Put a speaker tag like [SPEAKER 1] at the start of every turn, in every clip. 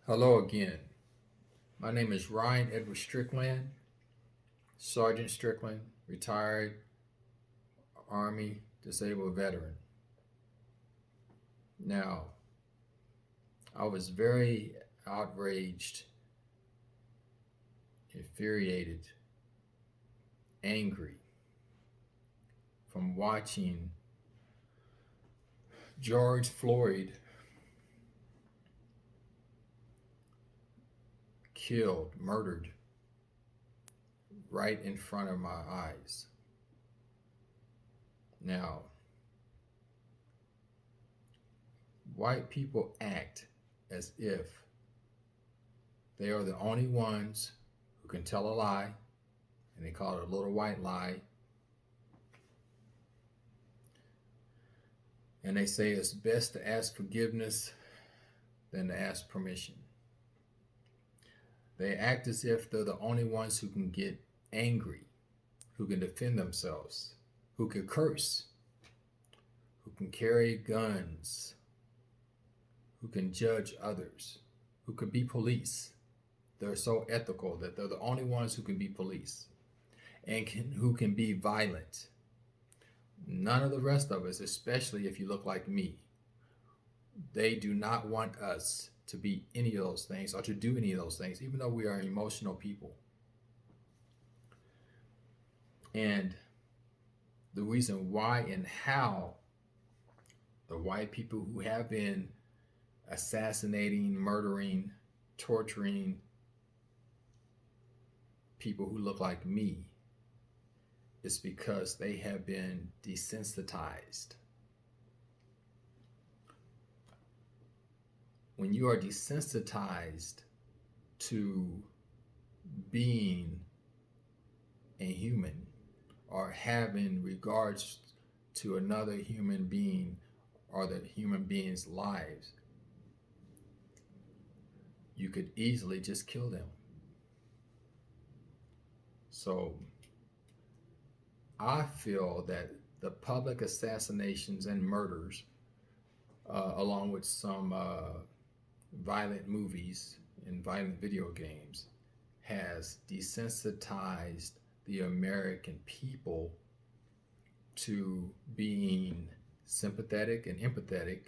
[SPEAKER 1] Hello again. My name is Ryan Edward Strickland, Sergeant Strickland, retired Army disabled veteran. Now, I was very outraged, infuriated, angry from watching George Floyd killed, murdered right in front of my eyes. Now, white people act as if they are the only ones who can tell a lie, and they call it a little white lie. And they say it's best to ask forgiveness than to ask permission. They act as if they're the only ones who can get angry, who can defend themselves, who can curse, who can carry guns, who can judge others, who could be police. They're so ethical that they're the only ones who can be police and who can be violent. None of the rest of us, especially if you look like me, they do not want us to be any of those things or to do any of those things, even though we are emotional people. And the reason why and how the white people who have been assassinating, murdering, torturing people who look like me is because they have been desensitized. When you are desensitized to being a human or having regards to another human being or the human being's lives, you could easily just kill them. So I feel that the public assassinations and murders, along with some violent movies and violent video games, has desensitized the American people to being sympathetic and empathetic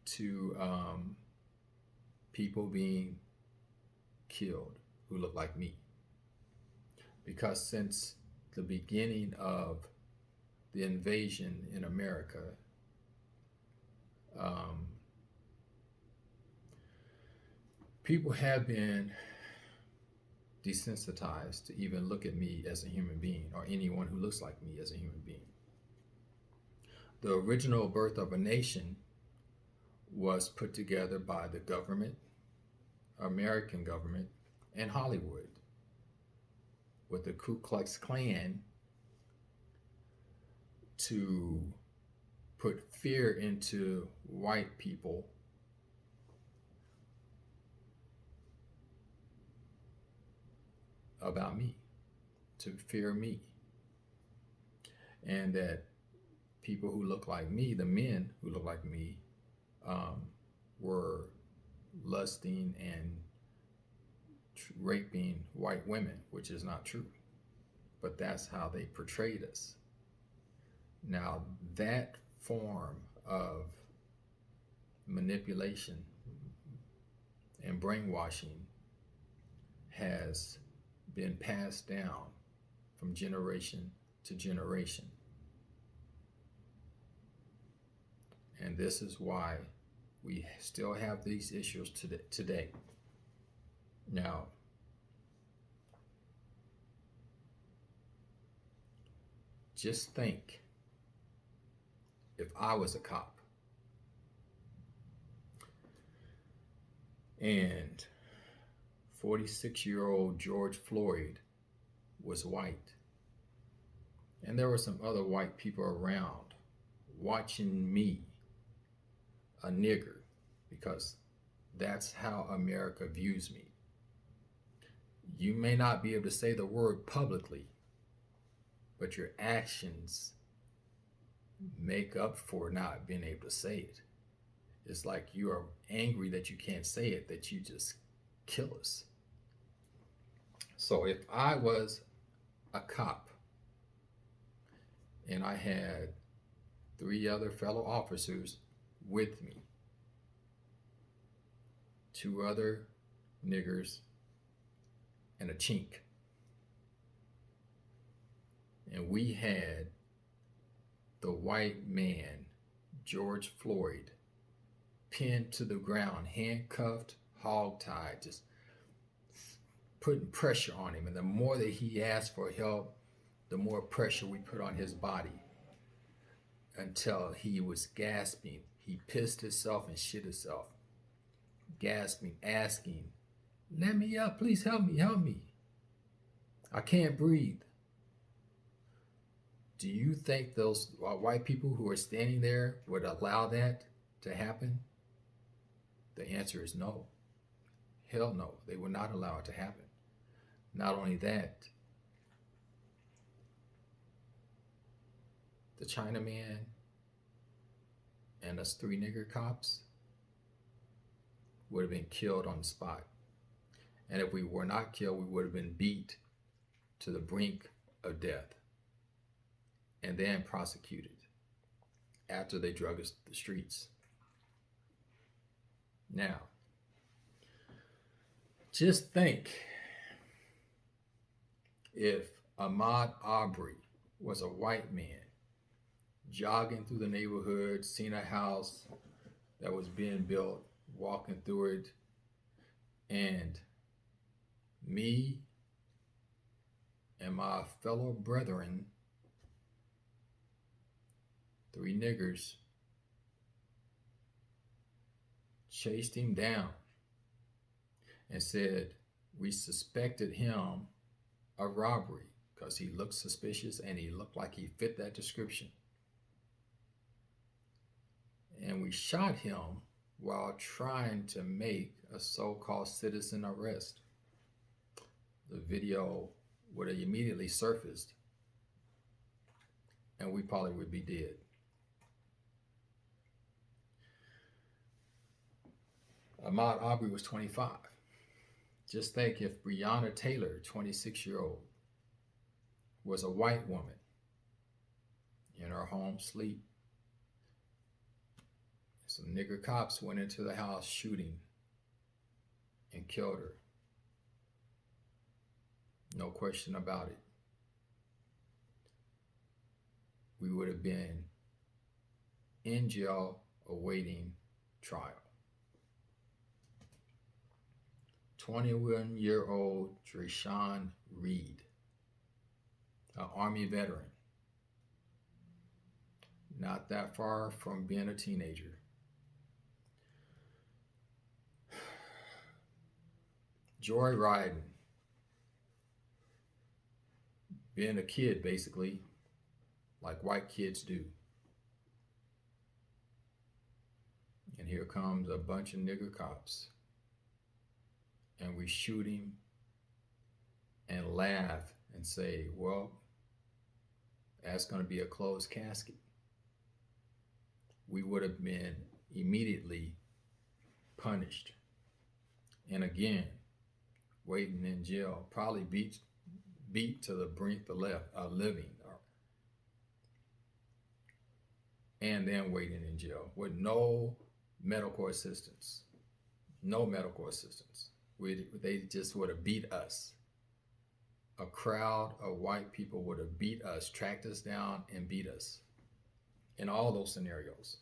[SPEAKER 1] to people being killed who look like me. Because since the beginning of the invasion in America, people have been desensitized to even look at me as a human being or anyone who looks like me as a human being. The original Birth of a Nation was put together by the government, American government, and Hollywood, with the Ku Klux Klan to put fear into white people about me, to fear me. And that people who look like me, the men who look like me, were lusting and raping white women, which is not true. But that's how they portrayed us. Now, that form of manipulation and brainwashing has been passed down from generation to generation. And this is why we still have these issues today. Now, just think if I was a cop and 46-year-old George Floyd was white, and there were some other white people around watching me, a nigger, because that's how America views me. You may not be able to say the word publicly, but your actions make up for not being able to say it. It's like you are angry that you can't say it, that you just kill us. So if I was a cop and I had three other fellow officers with me, two other niggers and a chink, and we had the white man, George Floyd, pinned to the ground, handcuffed, hogtied, just putting pressure on him. And the more that he asked for help, the more pressure we put on his body until he was gasping. He pissed himself and shit himself, gasping, asking, "Let me up, please help me, help me. I can't breathe." Do you think those white people who are standing there would allow that to happen? The answer is no. Hell no, they would not allow it to happen. Not only that, the Chinaman and us three nigger cops would have been killed on the spot. And if we were not killed, we would have been beat to the brink of death and then prosecuted after they drug us to the streets. Now, just think if Ahmaud Arbery was a white man jogging through the neighborhood, seeing a house that was being built, walking through it, and me and my fellow brethren, three niggers, chased him down and said we suspected him of robbery because he looked suspicious and he looked like he fit that description. And we shot him while trying to make a so-called citizen arrest. The video would have immediately surfaced and we probably would be dead. Ahmaud Arbery was 25. Just think if Breonna Taylor, 26-year-old, was a white woman in her home sleep. Some nigger cops went into the house shooting and killed her. No question about it. We would have been in jail awaiting trial. 21-year-old Treshawn Reed, an Army veteran, not that far from being a teenager. Joyriding, being a kid basically, like white kids do. And here comes a bunch of nigger cops. And we shoot him and laugh and say, well, that's going to be a closed casket. We would have been immediately punished. And again, waiting in jail, probably beat to the brink of living. And then waiting in jail with no medical assistance. No medical assistance. They just would have beat us. A crowd of white people would have beat us, tracked us down, and beat us in all those scenarios.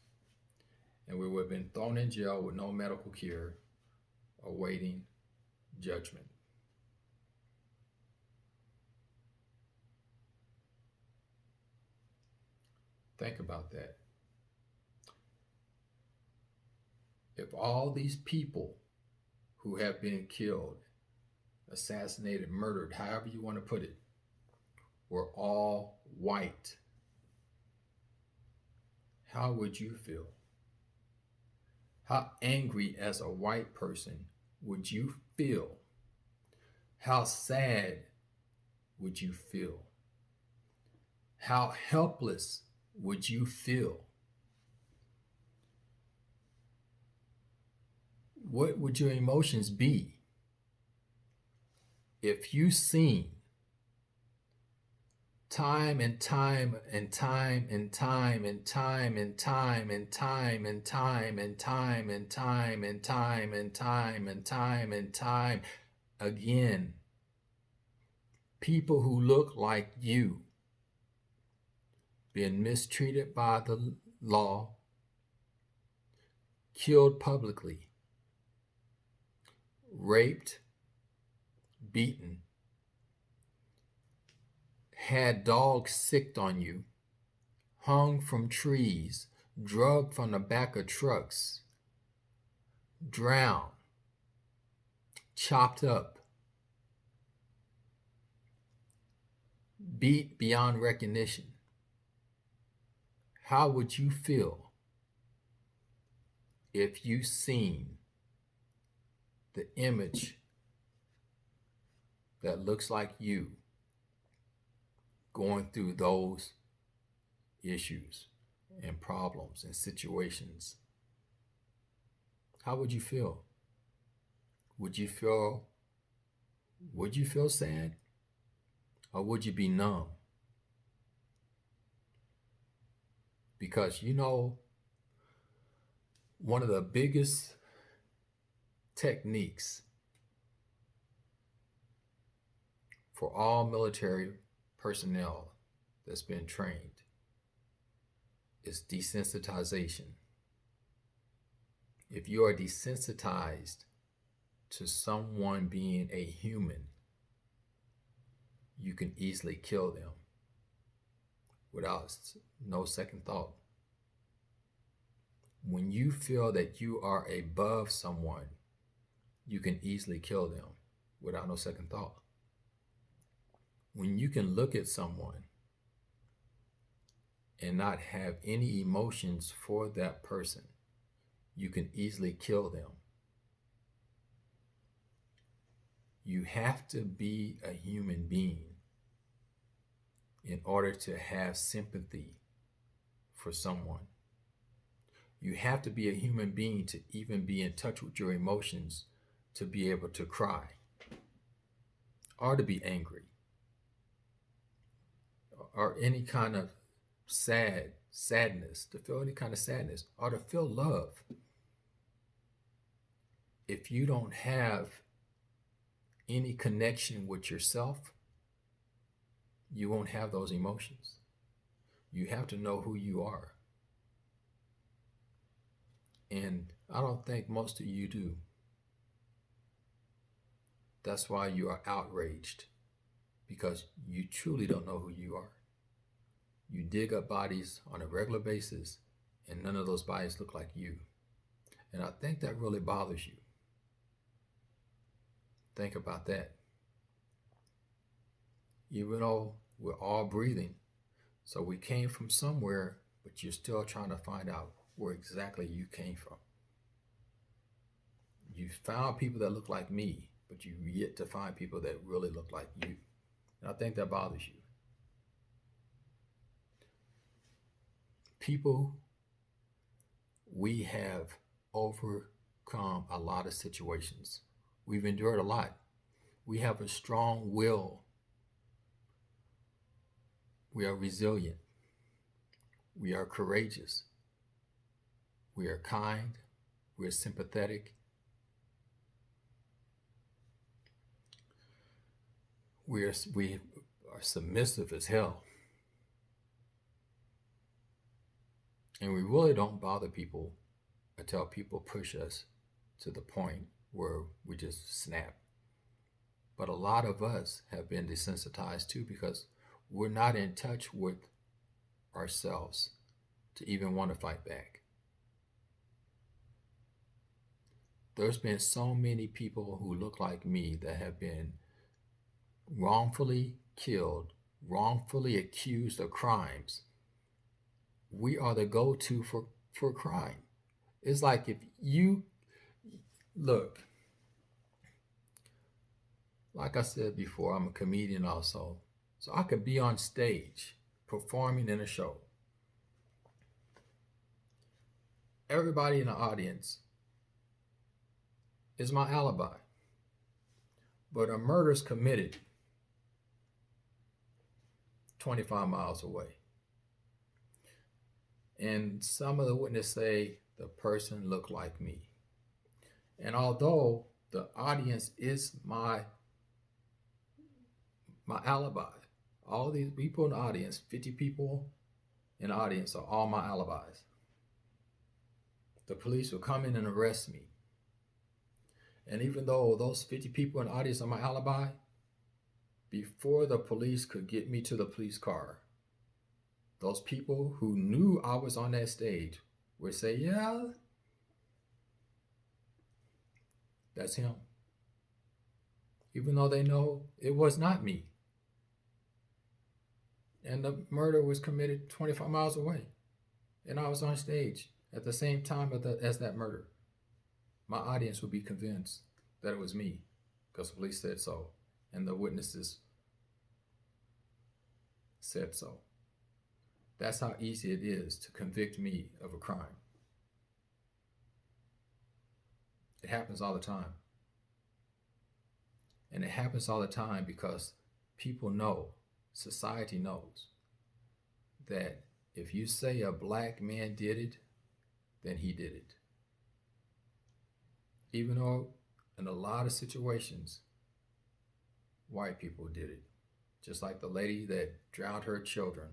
[SPEAKER 1] And we would have been thrown in jail with no medical cure, awaiting judgment. Think about that. If all these people who have been killed, assassinated, murdered, however you want to put it, were all white, how would you feel? How angry as a white person would you feel? How sad would you feel? How helpless would you feel? What would your emotions be if you seen time and time and time and time and time and time and time and time and time and time and time and time and time and time again, people who look like you being mistreated by the law, killed publicly, raped, beaten, had dogs sicked on you, hung from trees, drugged from the back of trucks, drowned, chopped up, beat beyond recognition. How would you feel if you seen the image that looks like you going through those issues and problems and situations? How would you feel? Would you feel sad? Or would you be numb? Because one of the biggest techniques for all military personnel that's been trained is desensitization. If you are desensitized to someone being a human, you can easily kill them without no second thought. When you feel that you are above someone, you can easily kill them without no second thought. When you can look at someone and not have any emotions for that person, you can easily kill them. You have to be a human being in order to have sympathy for someone. You have to be a human being to even be in touch with your emotions, to be able to cry or to be angry or any kind of sadness, to feel any kind of sadness or to feel love. If you don't have any connection with yourself, you won't have those emotions. You have to know who you are. And I don't think most of you do. That's why you are outraged, because you truly don't know who you are. You dig up bodies on a regular basis, and none of those bodies look like you. And I think that really bothers you. Think about that. Even though we're all breathing, so we came from somewhere, but you're still trying to find out where exactly you came from. You found people that look like me, but you've yet to find people that really look like you. And I think that bothers you. People, we have overcome a lot of situations. We've endured a lot. We have a strong will. We are resilient. We are courageous. We are kind. We are sympathetic. We are submissive as hell. And we really don't bother people until people push us to the point where we just snap. But a lot of us have been desensitized too, because we're not in touch with ourselves to even want to fight back. There's been so many people who look like me that have been wrongfully killed, wrongfully accused of crimes. We are the go-to for crime. It's like if you look, like I said before, I'm a comedian also. So I could be on stage performing in a show. Everybody in the audience is my alibi. But a murder is committed 25 miles away. And some of the witnesses say the person looked like me. And although the audience is my alibi, all these people in the audience, 50 people in the audience, are all my alibis. The police will come in and arrest me. And even though those 50 people in the audience are my alibi, before the police could get me to the police car, those people who knew I was on that stage would say, yeah, that's him. Even though they know it was not me. And the murder was committed 25 miles away. And I was on stage at the same time as that murder. My audience would be convinced that it was me because the police said so. And the witnesses said so. That's how easy it is to convict me of a crime. It happens all the time. And it happens all the time because people know, society knows, that if you say a black man did it, then he did it. Even though in a lot of situations, white people did it. Just like the lady that drowned her children.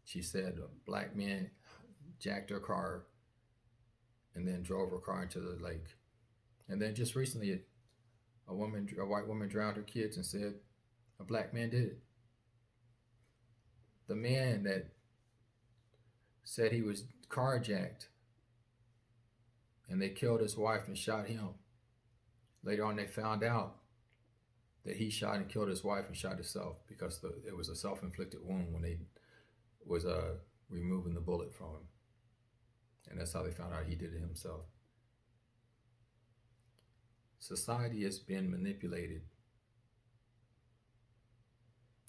[SPEAKER 1] She said a black man jacked her car and then drove her car into the lake. And then just recently, a white woman drowned her kids and said a black man did it. The man that said he was carjacked and they killed his wife and shot him. Later on, they found out that he shot and killed his wife and shot himself because it was a self-inflicted wound when they was removing the bullet from him. And that's how they found out he did it himself. Society has been manipulated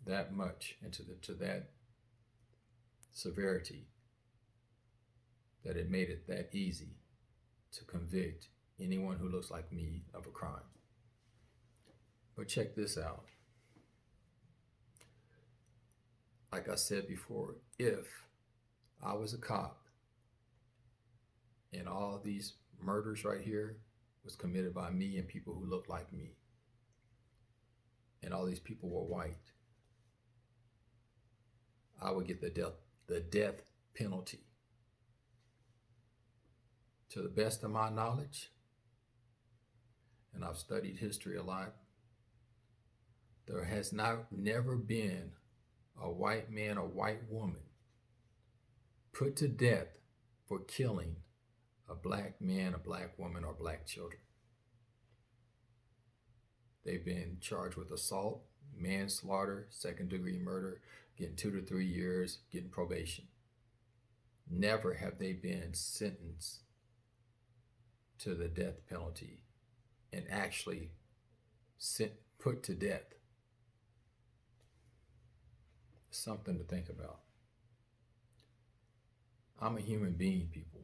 [SPEAKER 1] that much into to that severity that it made it that easy to convict anyone who looks like me of a crime. But check this out. Like I said before, if I was a cop and all these murders right here was committed by me and people who look like me, and all these people were white, I would get the death penalty. To the best of my knowledge, and I've studied history a lot, there has never been a white man or white woman put to death for killing a black man, a black woman, or black children. They've been charged with assault, manslaughter, second-degree murder, getting 2 to 3 years, getting probation. Never have they been sentenced to the death penalty and actually put to death. Something to think about. I'm a human being, people.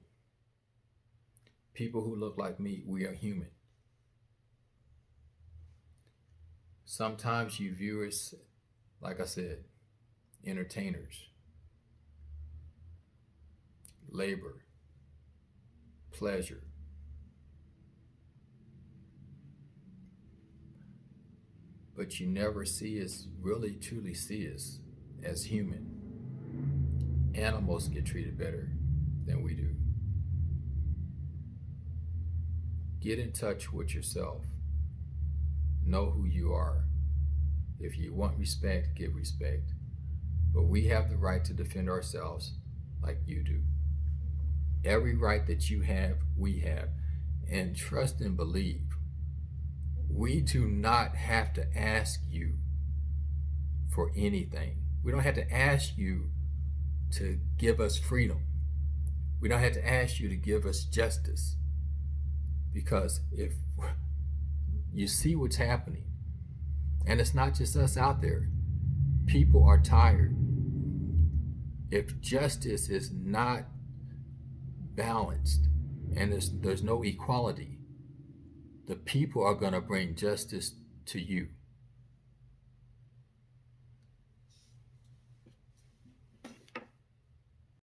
[SPEAKER 1] People who look like me, we are human. Sometimes you view us, like I said, entertainers, labor, pleasure. But you never see us, really truly see us as human. Animals get treated better than we do. Get in touch with yourself. Know who you are. If you want respect, give respect. But we have the right to defend ourselves like you do. Every right that you have, we have. And trust and believe, we do not have to ask you for anything. We don't have to ask you to give us freedom. We don't have to ask you to give us justice. Because if you see what's happening, and it's not just us out there, people are tired. If justice is not balanced and there's no equality, the people are going to bring justice to you.